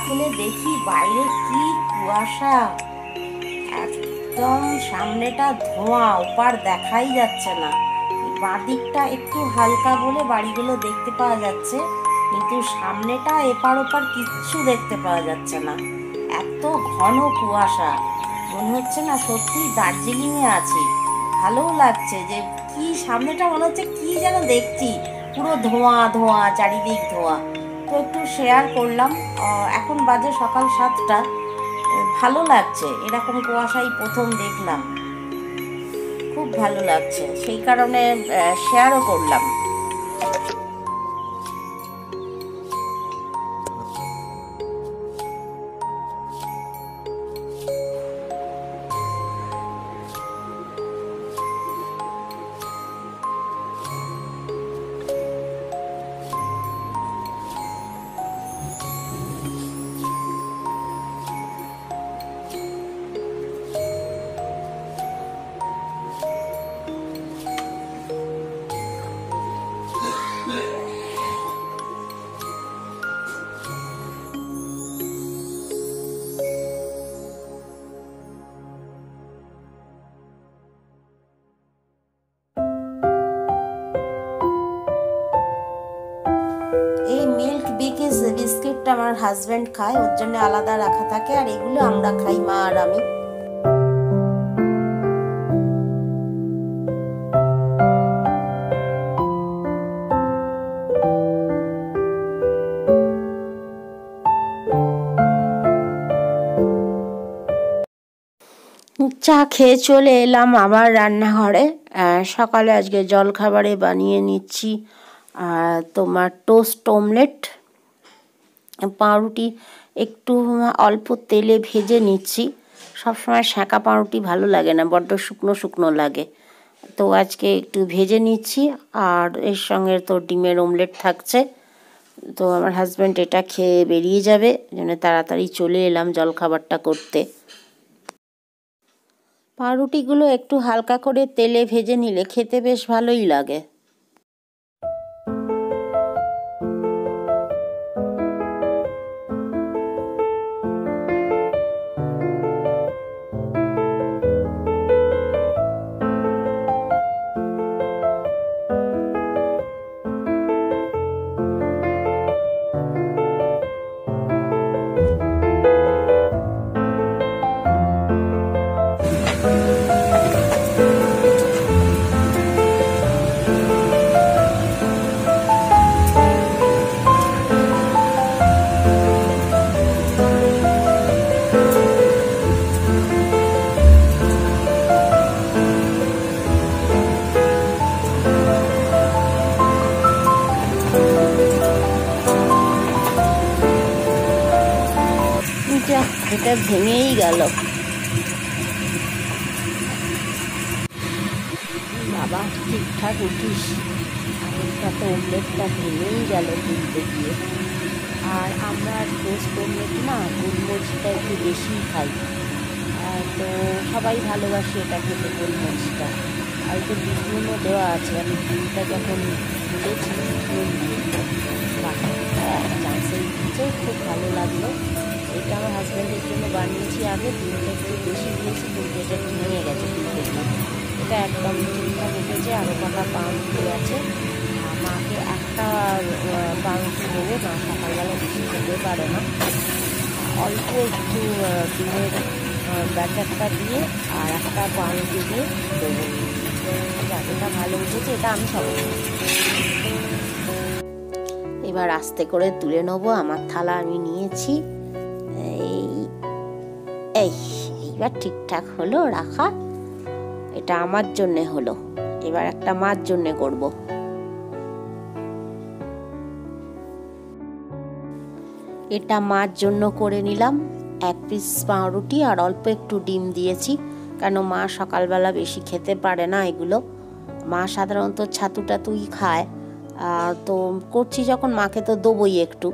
খুলে দেখি বাইরে কি কুয়াশা, একদম সামনেটা ধোঁয়া, ওপার দেখাই যাচ্ছে না। বাঁদিকটা একটু হালকা বলে বাড়িগুলো দেখতে পাওয়া যাচ্ছে, কিন্তু সামনেটা এপার ওপার কিচ্ছু দেখতে পাওয়া যাচ্ছে না। এত ঘন কুয়াশা, মনে হচ্ছে না সত্যি দার্জিলিংয়ে আছি। ভালোও লাগছে যে কি সামনেটা মনে হচ্ছে কি যেন দেখছি, পুরো ধোঁয়া ধোঁয়া, চারিদিক ধোঁয়া। তো একটু শেয়ার করলাম। এখন বাজে সকাল 7টা। ভালো লাগছে, এরকম কুয়াশাই প্রথম দেখলাম, খুব ভালো লাগছে, সেই কারণে শেয়ারও করলাম। এই মিল্ক বিকিস বিস্কিটটা আমার হাজব্যান্ড খায়, ওর জন্য আলাদা রাখা থাকে, আর এগুলো আমরা খাই, মা আর আমি। চা খেয়ে চলে এলাম আবার রান্নাঘরে। সকালে আজকে জলখাবারে বানিয়ে নিচ্ছি তোমার টোস্ট অমলেট। পাউরুটি একটু অল্প তেলে ভেজে নিচ্ছি। সবসময় সেঁকা পাউরুটি ভালো লাগে না, বড্ড শুকনো শুকনো লাগে, তো আজকে একটু ভেজে নিচ্ছি। আর এর সঙ্গে তো ডিমের অমলেট থাকছে। তো আমার হাজব্যান্ড এটা খেয়ে বেরিয়ে যাবে, জন্য তাড়াতাড়ি চলে এলাম জলখাবারটা করতে। পাউরুটিগুলো একটু হালকা করে তেলে ভেজে নিলে খেতে বেশ ভালোই লাগে। এটা ভেঙেই গেল, বাবা ঠিকঠাক উঠিস। এটা তো অমলেটটা ভেঙেই গেল তুলতে গিয়ে। আর আমরা টোস্ট অমলেট না গোলমরিচটা একটু বেশিই খাই, তো সবাই ভালোবাসি এটা খেতে গোলমরিচটা। আর একটু বিটনুনও দেওয়া আছে, আমি ডিমটা যখন তুলেছি চান্সের দিচ্ছে, খুব ভালো লাগলো। এটা আমার হাজব্যান্ডের জন্য বানিয়েছি আগে, ডিমটা একটু বেশি দিয়েছি কিন্তু এটা ভেঙে গেছে তুলতে গিয়ে। এটা একদম ঠিকঠাক উঠেছে, আরও কটা পাউরুটি আছে। মাকে একটা পাউরুটি দেবো, মা সকালবেলা বেশি খেতে পারে না, অল্প একটু ডিমের ব্যাটারটা দিয়ে আর একটা পাউরুটি দিয়ে দেবো। এটা ভালো উঠেছে, এটা আমি সবাই। এবার আস্তে করে তুলে নেবো, আমার থালা আমি নিয়েছি। এইবার ঠিকঠাক হলো রাখা, এটা আমার জন্যে হলো। এবার একটা মার জন্যে করব। এটা মার জন্য করে নিলাম। 1 পিস পাউরুটি আর অল্প একটু ডিম দিয়েছি, কেন মা সকালবেলা বেশি খেতে পারে না এগুলো। মা সাধারণত ছাতু টাতুই খায়, তো করছি যখন মাকে তো দেবোই একটু।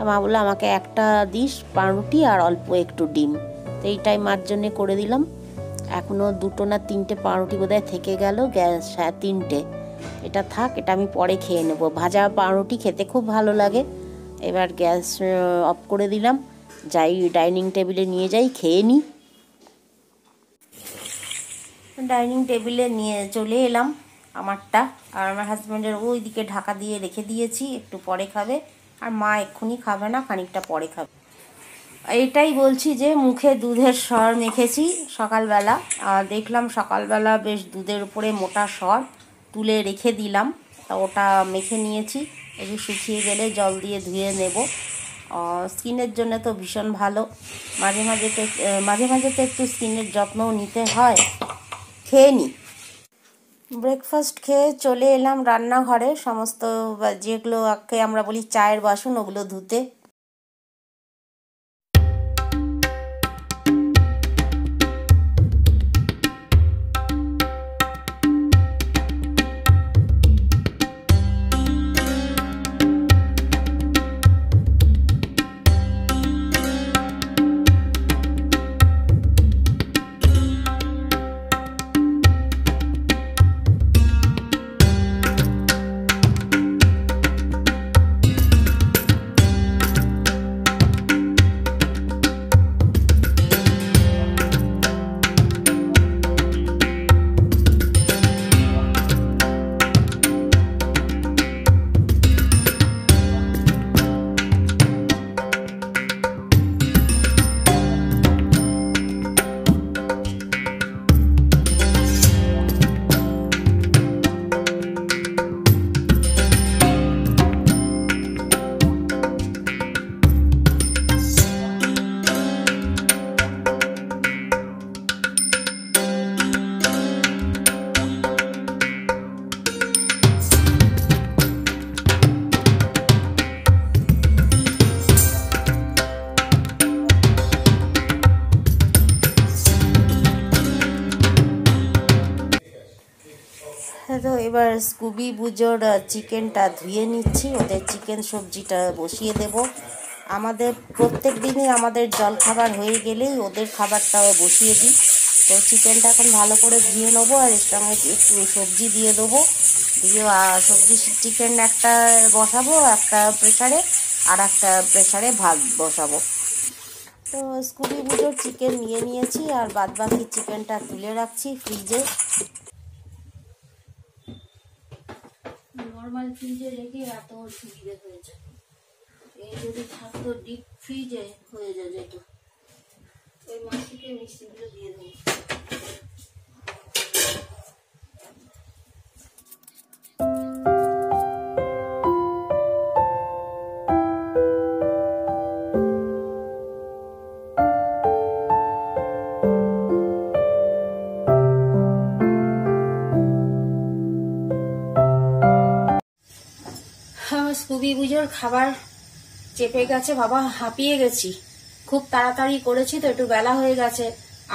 মা বললো আমাকে একটা দিস পাউরুটি আর অল্প একটু ডিম, তো এইটাই মার জন্যে করে দিলাম। এখনও 2টো না 3টে পাউরুটি বোধহয় থেকে গেল, গ্যাস 3টে। এটা থাক, এটা আমি পরে খেয়ে নেব। ভাজা পাউরুটি খেতে খুব ভালো লাগে। এবার গ্যাস অফ করে দিলাম। যাই ডাইনিং টেবিলে নিয়ে যাই, খেয়ে নিই। ডাইনিং টেবিলে নিয়ে চলে এলাম আমারটা, আর আমার হাজব্যান্ডের ওই দিকে ঢাকা দিয়ে রেখে দিয়েছি, একটু পরে খাবে। আর মা এক্ষুনি খাবে না, খানিকটা পরে খাবে। এটাই বলছি যে মুখে দুধের সর মেখেছি সকালবেলা, দেখলাম সকালবেলা বেশ দুধের উপরে মোটা সর তুলে রেখে দিলাম, তা ওটা মেখে নিয়েছি। একটু শুকিয়ে গেলে জল দিয়ে ধুয়ে নেব। স্কিনের জন্য তো ভীষণ ভালো। মাঝে মাঝে তো একটু স্কিনের যত্নও নিতে হয়। খেয়ে নিই। ব্রেকফাস্ট খেয়ে চলে এলাম রান্নাঘরে, সমস্ত যেগুলোকে আমরা বলি চায়ের বাসন ওগুলো ধুতে। তো এবার স্কুবি বুজোর চিকেনটা ধুয়ে নিচ্ছি, ওদের চিকেন সবজিটা বসিয়ে দেব। আমাদের প্রত্যেক দিনই আমাদের জল খাবার হয়ে গেলেই ওদের খাবারটাও বসিয়ে দিই। তো চিকেনটা এখন ভালো করে ধুয়ে নেবো, আর এর সঙ্গে একটু সবজি দিয়ে দেবো। দিয়ে সবজি চিকেন একটা বসাবো একটা প্রেসারে, আর একটা প্রেসারে ভাত বসাবো। তো স্কুবি বুজোর চিকেন নিয়ে নিয়েছি, আর বাদবাকি চিকেনটা তুলে রাখছি ফ্রিজে। নর্মাল ফ্রিজে রেখে এত সুবিধে হয়েছে, এই যদি থাকতো ডিপ ফ্রিজে হয়ে যায় যেত। ওই মাছটিকে মিষ্টিগুলো দিয়ে দেবো। স্কুবি বুজোর খাবার চেপে গেছে, বাবা হাঁপিয়ে গেছি, খুব তাড়াতাড়ি করেছি তো একটু বেলা হয়ে গেছে।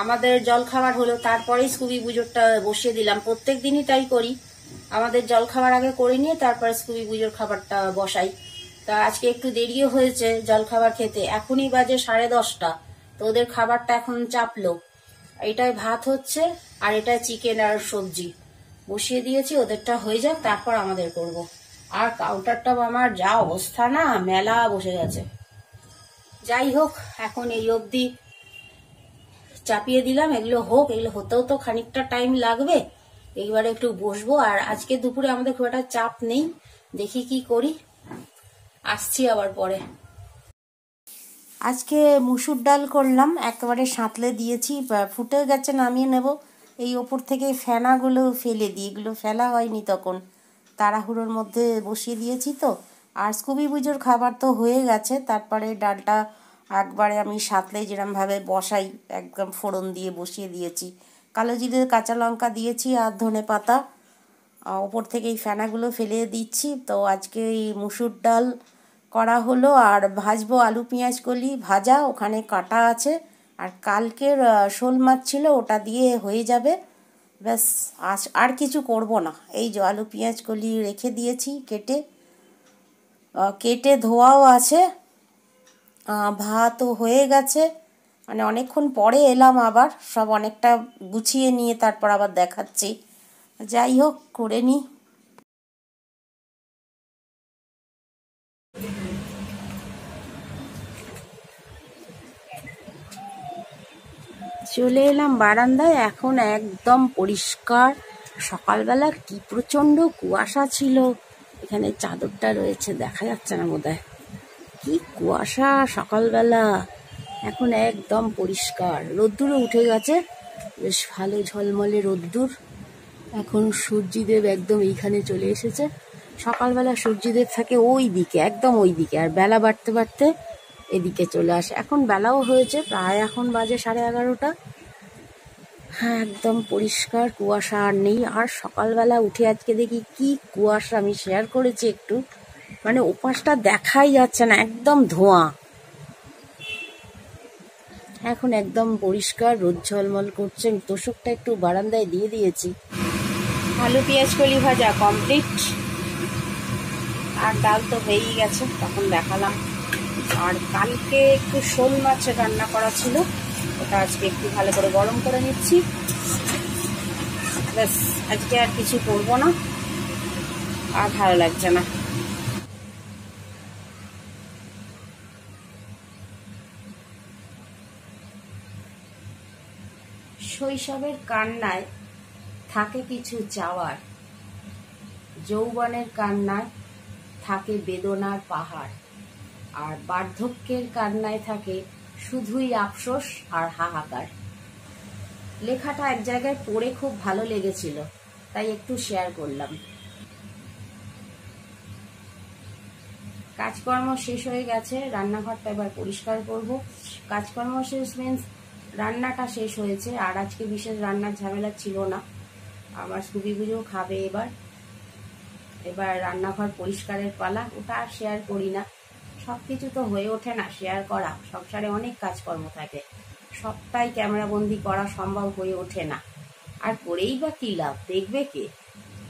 আমাদের জল খাবার হলো, তারপরেই স্কুবি বুজোরটা বসিয়ে দিলাম। প্রত্যেক দিনই তাই করি, আমাদের জল খাবার আগে করে নিয়ে তারপরে স্কুবি বুজোর খাবারটা বসাই। তা আজকে একটু দেরিও হয়েছে জল খাবার খেতে, এখনই বাজে 10:30। তো ওদের খাবারটা এখন চাপলো। এটাই ভাত হচ্ছে, আর এটাই চিকেন আর সবজি বসিয়ে দিয়েছি, ওদেরটা হয়ে যাক তারপর আমাদের করব। আর কাউন্টারটা আমার যা অবস্থা না, মেলা বসে গেছে। যাই হোক, এখন এই অবধি চাপিয়ে দিলাম, এগুলো হোক, এগুলো হতেও তো খানিকটা টাইম লাগবে। এইবারে একটু বসবো। আর আজকে দুপুরে আমাদের খুব একটা চাপ নেই, দেখি কি করি, আসছি আবার পরে। আজকে মুসুর ডাল করলাম, একেবারে সাঁতলে দিয়েছি, ফুটে গেছে, নামিয়ে নেব। এই ওপর থেকে ফেনাগুলো ফেলে দিই, এগুলো ফেলা হয়নি তখন, তাড়াহুড়োর মধ্যে বসিয়ে দিয়েছি তো। আর স্কুবি বুজোর খাবার তো হয়ে গেছে, তারপরে ডালটা একবারে আমি সাঁতলে যেরমভাবে বসাই একদম ফোড়ন দিয়ে বসিয়ে দিয়েছি। কালো জিরে কাঁচা লঙ্কা দিয়েছি আর ধনে পাতা, ওপর থেকে এই ফেনাগুলো ফেলে দিচ্ছি। তো আজকে এই মুসুর ডাল করা হলো, আর ভাজবো আলু পেঁয়াজ কলি ভাজা, ওখানে কাটা আছে। আর কালকের শোল মাছ ছিল, ওটা দিয়ে হয়ে যাবে, ব্যাস। আর কিছু করব না। এই যে আলু পেঁয়াজ কলি রেখে দিয়েছি কেটে, ধোয়াও আছে। ভাতও হয়ে গেছে, মানে অনেকক্ষণ পরে এলাম, আবার সব অনেকটা গুছিয়ে নিয়ে তারপর আবার দেখাচ্ছি। যাই হোক, করে নিই। চলে এলাম বারান্দায়, এখন একদম পরিষ্কার। সকালবেলা কি প্রচন্ড কুয়াশা ছিল, এখানে চাদরটা রয়েছে দেখা যাচ্ছে না বোধহয়, কি কুয়াশা সকালবেলা। এখন একদম পরিষ্কার, রোদ্দুরও উঠে গেছে, বেশ ভালো ঝলমলে রোদ্দুর। এখন সূর্যদেব একদম এইখানে চলে এসেছে। সকালবেলা সূর্যদেব থাকে ওই দিকে, একদম ওই দিকে, আর বেলা বাড়তে বাড়তে এদিকে চলে আসে। এখন বেলাও হয়েছে প্রায়, এখন বাজে 11:30। হ্যাঁ, একদম পরিষ্কার, কুয়াশা আর নেই। আর সকালবেলা উঠে আজকে দেখি কি কুয়াশা, আমি শেয়ার করেছি একটু, মানে ওপাশটা দেখাই যাচ্ছে না, একদম ধোঁয়া। এখন একদম পরিষ্কার, রোদ ঝলমল করছে। তোষকটা একটু বারান্দায় দিয়ে দিয়েছি। আলু পেঁয়াজ কলি ভাজা কমপ্লিট, আর ডাল তো হয়েই গেছে, তখন দেখালাম। আর কালকে একটু শোল মাছের রান্না করা ছিল, ওটা আজকে একটু ভালো করে গরম করে নিচ্ছি। ব্যাস, আজকে আর কিছু করবো না, আর ভালো লাগছে না। শৈশবের কান্নায় থাকে কিছু চাওয়ার, যৌবনের কান্নায় থাকে বেদনার পাহাড়, আর বার্ধক্যের কান্নায় থাকে শুধুই আফসোস আর হাহাকার। লেখাটা এক জায়গায় পড়ে খুব ভালো লেগেছিল, তাই একটু শেয়ার করলাম। কাজকর্ম শেষ হয়ে গেছে, রান্নাঘরটা এবার পরিষ্কার করব। কাজকর্ম শেষ মিন্স রান্নাটা শেষ হয়েছে, আর আজকে বিশেষ রান্নার ঝামেলা ছিল না। আমার সুবি বুঝেও খাবে এবার রান্নাঘর পরিষ্কারের পালা। ওটা আর শেয়ার করি না, সবকিছু তো হয়ে ওঠে না শেয়ার করা, সংসারে অনেক কাজকর্ম থাকে, সবটাই ক্যামেরাবন্দি করা সম্ভব হয়ে ওঠে না। আর করেই বা কি লাভ, দেখবে কে?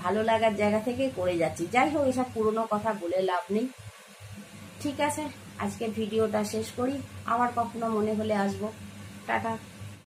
ভালো লাগার জায়গা থেকে করে যাচ্ছি। যাই হোক, এসব পুরনো কথা বলে লাভ নেই। ঠিক আছে, আজকে ভিডিওটা শেষ করি, আবার কখনো মনে হলে আসবো। টাটা।